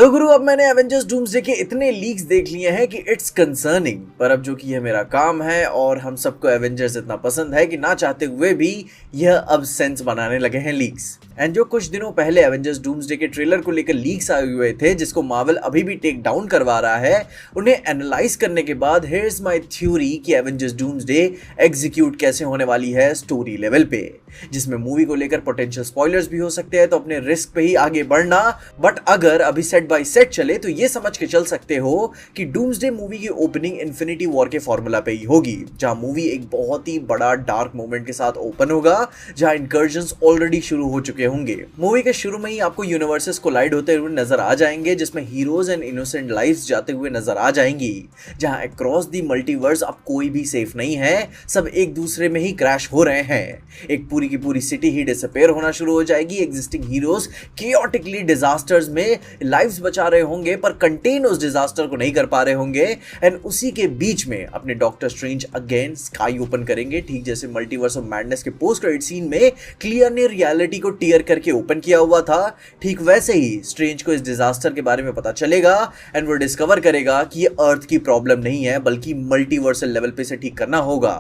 तो गुरु अब मैंने एवेंजर्स डूम्सडे के इतने लीक्स देख लिए हैं कि इट्स कंसर्निंग, पर अब जो कि यह मेरा काम है और हम सबको एवेंजर्स इतना पसंद है कि ना चाहते हुए भी यह अब सेंस बनाने लगे हैं लीक्स। एंड जो कुछ दिनों पहले एवेंजर्स डूम्सडे के ट्रेलर को लेकर लीक्स आए हुए थे जिसको मार्वल अभी भी टेक डाउन करवा रहा है, उन्हें एनालाइज करने के बाद हियर्स माय थ्योरी कि एवेंजर्स डूम्सडे एग्जीक्यूट कैसे होने वाली है स्टोरी लेवल पे, जिसमें मूवी को लेकर पोटेंशियल स्पॉयलर्स भी हो सकते हैं, तो अपने रिस्क पे ही आगे बढ़ना। बट अगर अभी सेट बाय सेट चले तो ये समझ के चल सकते हो कि डूम्सडे मूवी की ओपनिंग इन्फिनिटी वॉर के फॉर्मूला पे ही होगी, जहां मूवी एक बहुत ही बड़ा डार्क मोमेंट के साथ ओपन होगा, जहां इंकर्जन्स ऑलरेडी शुरू हो चुके होंगे। मूवी के शुरू में ही आपको यूनिवर्सेस कोलाइड होते हुए नजर आ जाएंगे, जिसमें हीरोज एंड इनोसेंट लाइव्स जाते हुए नजर आ जाएंगी, जहां अक्रॉस द मल्टीवर्स अब कोई भी सेफ नहीं है, सब एक दूसरे में ही क्रैश हो रहे हैं। एक पूरी की पूरी सिटी ही डिसअपीयर होना शुरू हो जाएगी, एग्जिस्टिंग हीरोज केओटिकली डिजास्टर्स में लाइव्स बचा रहे होंगे पर कंटेन उस डिजास्टर को नहीं कर पा रहे होंगे। एंड उसी के बीच में अपने doctor strange again sky open करेंगे, ठीक जैसे मल्टीवर्स ऑफ मैडनेस के पोस्ट क्रेडिट सीन में क्लियर ने रियलिटी को टीयर करके ओपन किया हुआ था, ठीक वैसे ही स्ट्रेंज को इस डिजास्टर के बारे में पता चलेगा एंड वो डिस्कवर करेगा कि ये अर्थ की प्रॉब्लम नहीं है बल्कि मल्टीवर्सल लेवल पे से ठीक करना होगा।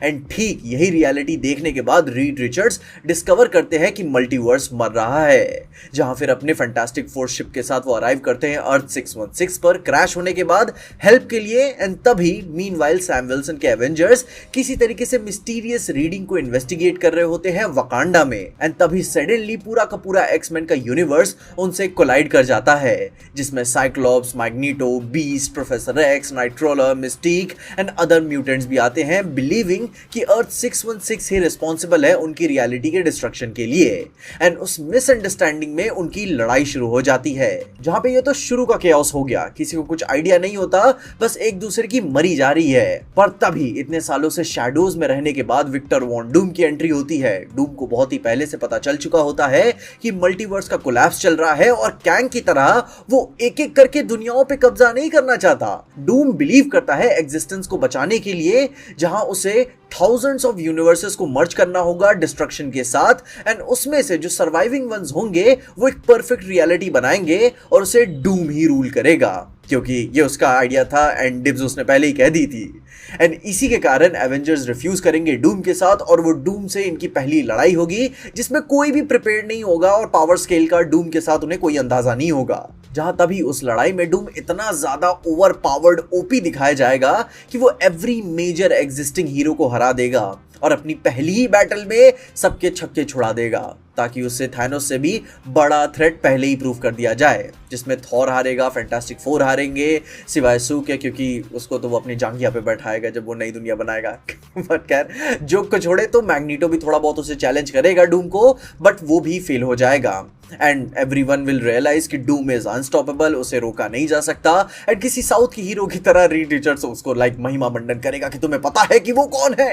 एंड ठीक यही रियलिटी देखने के बाद रीड रिचर्ड्स डिस्कवर करते हैं कि मल्टीवर्स मर रहा है, जहां फिर अपने फैंटास्टिक फोर शिप के साथ वो अराइव करते हैं अर्थ 616 पर क्रैश होने के बाद हेल्प के लिए। एंड तभी मीनवाइल सैम विल्सन के एवेंजर्स किसी तरीके से मिस्टीरियस रीडिंग को इन्वेस्टिगेट कर रहे होते हैं वकांडा में। एंड तभी सडनली पूरा का पूरा एक्समैन का यूनिवर्स उनसे कोलाइड कर जाता है, जिसमें Cyclops, Magneto, Beast, Professor X, Nightcrawler, Mystique and other mutants भी आते हैं, बिलीविंग कि अर्थ 616 ही रिस्पॉन्सिबल है उनकी रियलिटी के डिस्ट्रक्शन के लिए। एंड उस मिसअंडरस्टैंडिंग में उनकी लड़ाई शुरू हो जाती है, जहां पे ये तो शुरू का केओस हो गया, किसी को कुछ आइडिया नहीं होता, बस एक दूसरे की मरी जा रही है। पर तभी इतने सालों से शैडोज में रहने के बाद विक्टर वॉन डूम की एंट्री होती है। डूम को बहुत ही पहले से पता चल चुका होता है कि मल्टीवर्स का कोलैप्स चल रहा है और कैंग की तरह वो एक एक करके दुनियाओं पे कब्जा नहीं करना चाहता। डूम बिलीव करता है एग्जिस्टेंस को बचाने के लिए, जहां उसे थाउजेंड्स ऑफ यूनिवर्सेस को मर्ज करना होगा डिस्ट्रक्शन के साथ, एंड उसमें से जो सर्वाइविंग वंस होंगे वो एक परफेक्ट रियलिटी बनाएंगे और उसे डूम ही रूल करेगा, क्योंकि ये उसका आइडिया था एंड डिब्स उसने पहले ही कह दी थी। एंड इसी के कारण एवेंजर्स रिफ्यूज करेंगे डूम के साथ और वो डूम से इनकी पहली लड़ाई होगी, जिसमें कोई भी प्रिपेयर्ड नहीं होगा और पावर स्केल का डूम के साथ उन्हें कोई अंदाजा नहीं होगा। जहां तभी उस लड़ाई में डूम इतना ज्यादा ओवर पावर्ड ओपी दिखाया जाएगा कि वो एवरी मेजर एग्जिस्टिंग हीरो को हरा देगा और अपनी पहली ही बैटल में सबके छक्के छुड़ा देगा, ताकि उससे थानोस से भी बड़ा थ्रेट पहले ही प्रूव कर दिया जाए, जिसमें थॉर हारेगा, फैंटास्टिक फोर हारेंगे सिवाय सू के, क्योंकि उसको तो वो अपनी जांघिया पे बैठाएगा जब वो नई दुनिया बनाएगा। बट खैर जोक को छोड़े तो मैग्नीटो भी थोड़ा बहुत उसे चैलेंज करेगा डूम को, बट वो भी फेल हो जाएगा। एंड एवरीवन विल रियलाइज कि डूम इज अनस्टॉपेबल, उसे रोका नहीं जा सकता। एंड किसी साउथ की हीरो की तरह रीड रिचर्ड्स उसको महिमा मंडन करेगा कि तुम्हें पता है कि वो कौन है।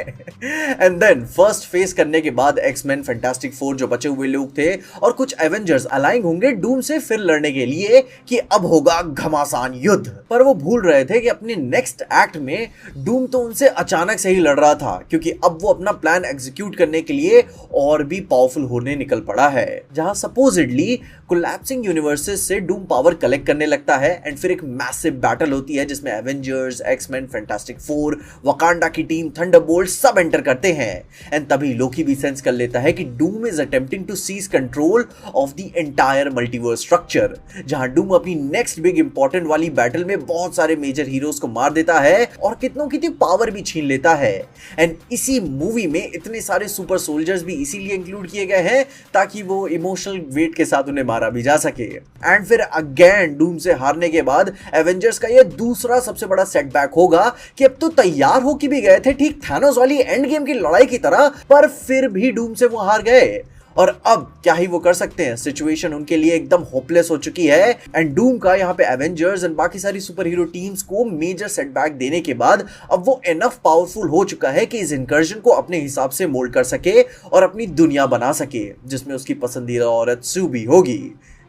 एंड देन फर्स्ट फेस करने के बाद एक्समैन, फैंटास्टिक फोर, जो बचे हुए लोग थे और कुछ एवेंजर्स अलाइंग होंगे डूम से फिर लड़ने के लिए कि अब होगा घमासान युद्ध। पर वो भूल रहे थे कि अपने नेक्स्ट एक्ट में डूम तो उनसे अचानक से ही लड़ रहा था, क्योंकि अब वो अपना प्लान एग्जीक्यूट करने के लिए और भी पावरफुल होने निकल पड़ा है, जहां सपोज कोलैप्सिंग यूनिवर्सेस से डूम पावर कलेक्ट करने लगता है। एंड फिर एक मैसिव बैटल होती है जिसमें Avengers, X Men, Fantastic Four, Wakanda की टीम, थंडरबोल्ट सब एंटर करते हैं। एंड तभी लोकी भी सेंस कर लेता है कि Doom is attempting to seize control of the entire multiverse structure, जहां डूम अपनी नेक्स्ट बिग इंपॉर्टेंट वाली बैटल में बहुत सारे मेजर हीरोज को मार देता है और कितनों की पावर भी छीन लेता है। एंड इसी मूवी में इतने सारे सुपर सोल्जर्स भी इसीलिए इंक्लूड किए गए हैं ताकि वो इमोशनल वेट के साथ उन्हें मारा भी जा सके। एंड फिर अगेन डूम से हारने के बाद एवेंजर्स का यह दूसरा सबसे बड़ा सेटबैक होगा कि अब तो तैयार हो के भी गए थे ठीक थानोस वाली एंड गेम की लड़ाई की तरह, पर फिर भी डूम से वो हार गए। और अब क्या ही वो कर सकते हैं, सिचुएशन उनके लिए एकदम होपलेस हो चुकी है। एंड डूम का यहाँ पे एवेंजर्स एंड बाकी सारी सुपर हीरो टीम्स को मेजर सेटबैक देने के बाद अब वो एनफ पावरफुल हो चुका है कि इस इनकर्जन को अपने हिसाब से मोल्ड कर सके और अपनी दुनिया बना सके, जिसमें उसकी पसंदीदा औरत सू भी होगी,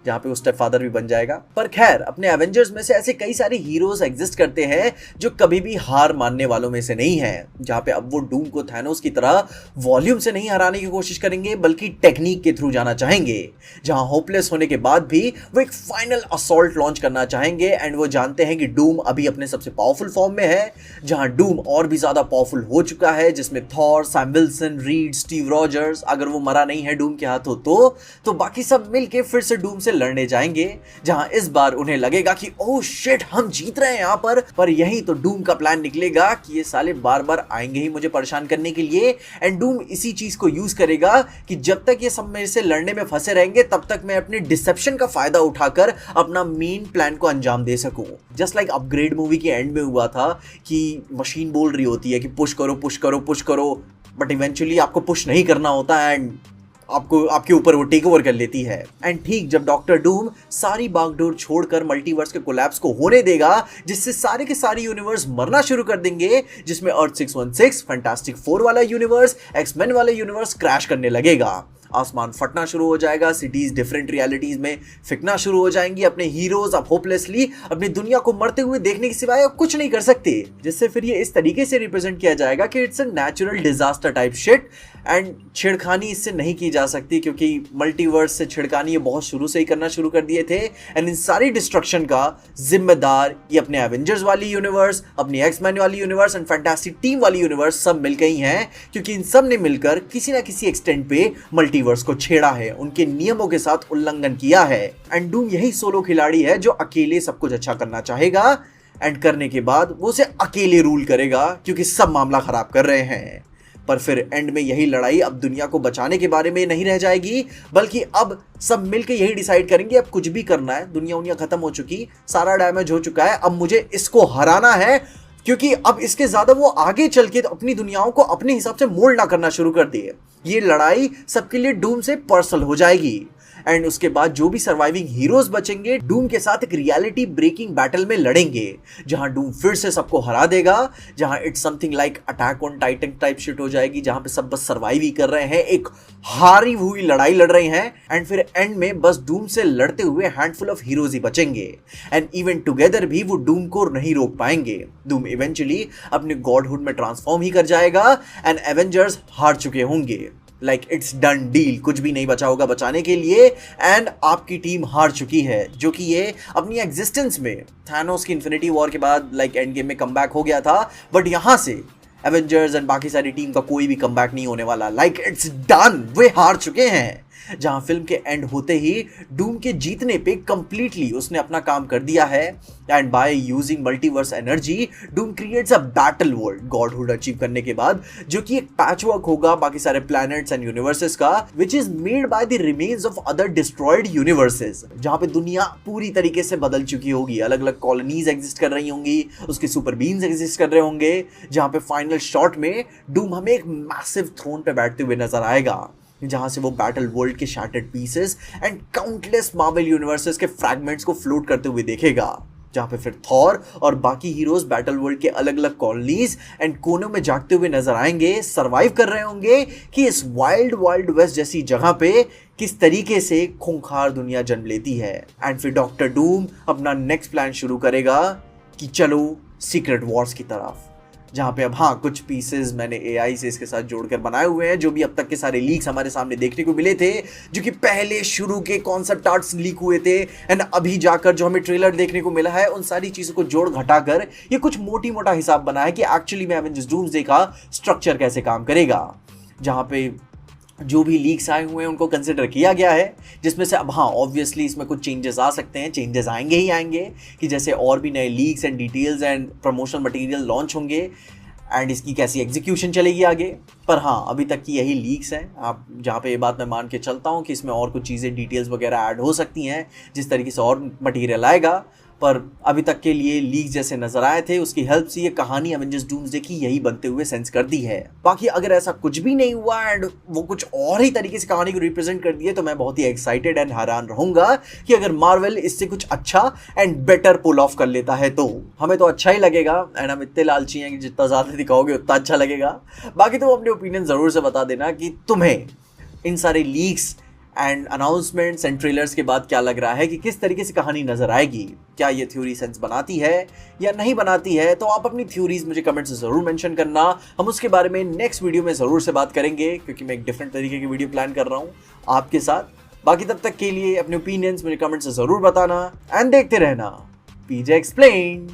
जहाँ पे वो स्टेप फादर भी बन जाएगा। पर खैर, अपने एवेंजर्स में से ऐसे कई सारे हीरोज एग्जिस्ट करते हैं जो कभी भी हार मानने वालों में से नहीं है, जहाँ पे अब वो डूम को थैनोस की तरह वॉल्यूम से नहीं हराने की कोशिश करेंगे बल्कि टेक्निक के थ्रू जाना चाहेंगे, जहाँ होपलेस होने के बाद भी वो एक फाइनल असॉल्ट लॉन्च करना चाहेंगे। एंड वो जानते हैं कि डूम अभी अपने सबसे पावरफुल फॉर्म में है, जहाँ डूम और भी ज्यादा पावरफुल हो चुका है, जिसमें Thor, Sam Wilson, read, Steve Rogers, अगर वो मरा नहीं है डूम के हाथों तो बाकी सब मिलके फिर से डूम से लड़ने जाएंगे, जहां इस बार उन्हें लगेगा कि ओह शिट, हम जीत रहे हैं यहाँ पर यही तो डूम का प्लान निकलेगा कि ये साले बार बार आएंगे ही मुझे परेशान करने के लिए। एंड डूम इसी चीज को यूज करेगा कि जब तक ये सब मेरे से लड़ने में फंसे रहेंगे तब तक मैं अपने डिसेप्शन का फायदा उठाकर अपना मेन प्लान को अंजाम दे सकूं। जस्ट लाइक अपग्रेड मूवी के एंड में हुआ था कि मशीन बोल रही होती है कि पुश करो पुश करो पुश करो, बट इवेंचुअली आपको पुश नहीं करना होता एंड आपको आपके ऊपर वो टेक ओवर कर लेती है। एंड ठीक जब डॉक्टर डूम सारी बागडोर छोड़कर मल्टीवर्स के कोलैप्स को होने देगा, जिससे सारे के सारे यूनिवर्स मरना शुरू कर देंगे, जिसमें अर्थ 616, फैंटास्टिक फोर वाला यूनिवर्स, एक्समैन वाला यूनिवर्स क्रैश करने लगेगा, आसमान फटना शुरू हो जाएगा, सिटीज डिफरेंट रियलिटीज में फिकना शुरू हो जाएंगी, अपने हीरोज अब होपलेसली अपनी दुनिया को मरते हुए देखने के सिवाय अब कुछ नहीं कर सकते, जिससे फिर ये इस तरीके से रिप्रेजेंट किया जाएगा कि it's a natural disaster type shit. And छिड़खानी इससे नहीं की जा सकती क्योंकि मल्टीवर्स से छिड़खानी ये बहुत शुरू से ही करना शुरू कर दिए थे। एंड इन सारी डिस्ट्रक्शन का जिम्मेदार ये अपने एवेंजर्स वाली यूनिवर्स, अपनी एक्समैन वाली यूनिवर्स एंड फैंटास्टिक टीम वाली यूनिवर्स सब मिल गई हैं, क्योंकि इन सब ने मिलकर किसी ना किसी एक्सटेंट पे मल्टीवर्स को छेड़ा है, उनके नियमों के साथ उल्लंघन किया है। एंड डूम यही सोलो खिलाड़ी है जो अकेले सब कुछ अच्छा करना चाहेगा एंड करने के बाद वो उसे अकेले रूल करेगा क्योंकि सब मामला खराब कर रहे हैं। पर फिर एंड में यही लड़ाई अब दुनिया को बचाने के बारे में नहीं रह जाएगी, बल्कि अब सब मिलके यही डिसाइड करेंगे अब कुछ भी करना है, दुनिया खत्म हो चुकी, सारा डैमेज हो चुका है, अब मुझे इसको हराना है, क्योंकि अब इसके ज्यादा वो आगे चल के अपनी दुनियाओं को अपने हिसाब से मोल्ड ना करना शुरू कर दिए। ये लड़ाई सबके लिए डूम से पर्सनल हो जाएगी। एंड उसके बाद जो भी सर्वाइविंग हीरोज बचेंगे डूम के साथ एक रियलिटी ब्रेकिंग बैटल में लड़ेंगे, जहां डूम फिर से सबको हरा देगा, जहां it's something like attack on Titan type shit हो जाएगी, जहां पे सब बस सर्वाइव ही कर रहे हैं, एक हारी हुई लड़ाई लड़ रहे हैं। एंड फिर एंड में बस डूम से लड़ते हुए हैंडफुल ऑफ हीरोज ही बचेंगे एंड इवन टुगेदर भी वो डूम को नहीं रोक पाएंगे। डूम इवेंचुअली अपने गॉडहुड में ट्रांसफॉर्म ही कर जाएगा एंड एवेंजर्स हार चुके होंगे, लाइक इट्स डन डील, कुछ भी नहीं बचा होगा बचाने के लिए एंड आपकी टीम हार चुकी है, जो कि ये अपनी एग्जिस्टेंस में थैनोस की इन्फिनिटी वॉर के बाद लाइक एंड गेम में कमबैक हो गया था, बट यहां से एवेंजर्स एंड बाकी सारी टीम का कोई भी कमबैक नहीं होने वाला, लाइक इट्स डन, वे हार चुके हैं। जहां फिल्म के एंड होते ही डूम के जीतने पे कंप्लीटली उसने अपना काम कर दिया है and by using multiverse energy Doom creates a battle world godhood achieve करने के बाद, जो कि एक पैचवर्क होगा बाकी सारे प्लैनेट्स एंड यूनिवर्सेस का, which is made by the remains of other destroyed universes, जहां पे दुनिया पूरी तरीके से बदल चुकी होगी, अलग अलग कॉलोनीज एग्जिस्ट कर रही होंगी, उसके सुपर बीन्स एग्जिस्ट कर रहे होंगे, जहां पे फाइनल शॉट में डूम हमें एक मैसिव थ्रोन पे बैठते हुए नजर आएगा, जहां से वो बैटल वर्ल्ड के shattered pieces and countless Marvel universes के फ्रैगमेंट्स को फ्लोट करते हुए देखेगा, जहां पे फिर थॉर और बाकी हीरोज बैटल वर्ल्ड के अलग अलग कॉलोनीज एंड कोनों में जागते हुए नजर आएंगे, सरवाइव कर रहे होंगे कि इस वाइल्ड वेस्ट जैसी जगह पे किस तरीके से खूंखार दुनिया जन्म लेती है। एंड फिर डॉक्टर डूम अपना नेक्स्ट प्लान शुरू करेगा कि चलो सीक्रेट वॉर्स की तरफ, जहाँ पे अब हाँ कुछ पीसेस मैंने एआई से इसके साथ जोड़कर बनाए हुए हैं, जो भी अब तक के सारे लीक्स हमारे सामने देखने को मिले थे, जो कि पहले शुरू के कॉन्सेप्ट आर्ट्स लीक हुए थे एंड अभी जाकर जो हमें ट्रेलर देखने को मिला है, उन सारी चीज़ों को जोड़ घटाकर ये कुछ मोटी मोटा हिसाब बना है कि एक्चुअली में एवेंजर्स डूम्सडे का स्ट्रक्चर कैसे काम करेगा, जहाँ पे जो भी लीक्स आए हुए हैं उनको कंसिडर किया गया है, जिसमें से अब हाँ ऑब्वियसली इसमें कुछ चेंजेस आ सकते हैं, चेंजेस आएंगे ही आएंगे, कि जैसे और भी नए leaks and details and promotional material launch होंगे एंड इसकी कैसी एग्जीक्यूशन चलेगी आगे। पर हाँ अभी तक की यही लीक्स हैं, आप जहाँ पे ये बात मैं मान के चलता हूँ कि इसमें और कुछ चीज़ें डिटेल्स वगैरह ऐड हो सकती हैं जिस तरीके से और मटेरियल आएगा, पर अभी तक के लिए लीक जैसे नजर आए थे उसकी हेल्प से ये कहानी एवेंजर्स डूम्सडे की यही बनते हुए सेंस कर दी है। बाकी अगर ऐसा कुछ भी नहीं हुआ एंड वो कुछ और ही तरीके से कहानी को रिप्रेजेंट कर दिए तो मैं बहुत ही एक्साइटेड एंड हैरान रहूंगा कि अगर मार्वल इससे कुछ अच्छा एंड बेटर पुल ऑफ कर लेता है तो हमें तो अच्छा ही लगेगा एंड हम इतने लालची हैं कि जितना ज़्यादा दिखाओगे उतना अच्छा लगेगा। बाकी तुम अपने ओपिनियन ज़रूर से बता देना कि तुम्हें इन सारे leaks and announcements and trailers के बाद क्या लग रहा है कि किस तरीके से कहानी नजर आएगी, क्या ये थ्योरी सेंस बनाती है या नहीं बनाती है। तो आप अपनी थ्योरीज मुझे कमेंट्स में जरूर मेंशन करना, हम उसके बारे में नेक्स्ट वीडियो में जरूर से बात करेंगे, क्योंकि मैं एक डिफरेंट तरीके की वीडियो प्लान कर रहा हूँ आपके साथ। बाकी तब तक के लिए अपने ओपिनियंस मुझे कमेंट्स में जरूर बताना एंड देखते रहना पीजे एक्सप्लेन।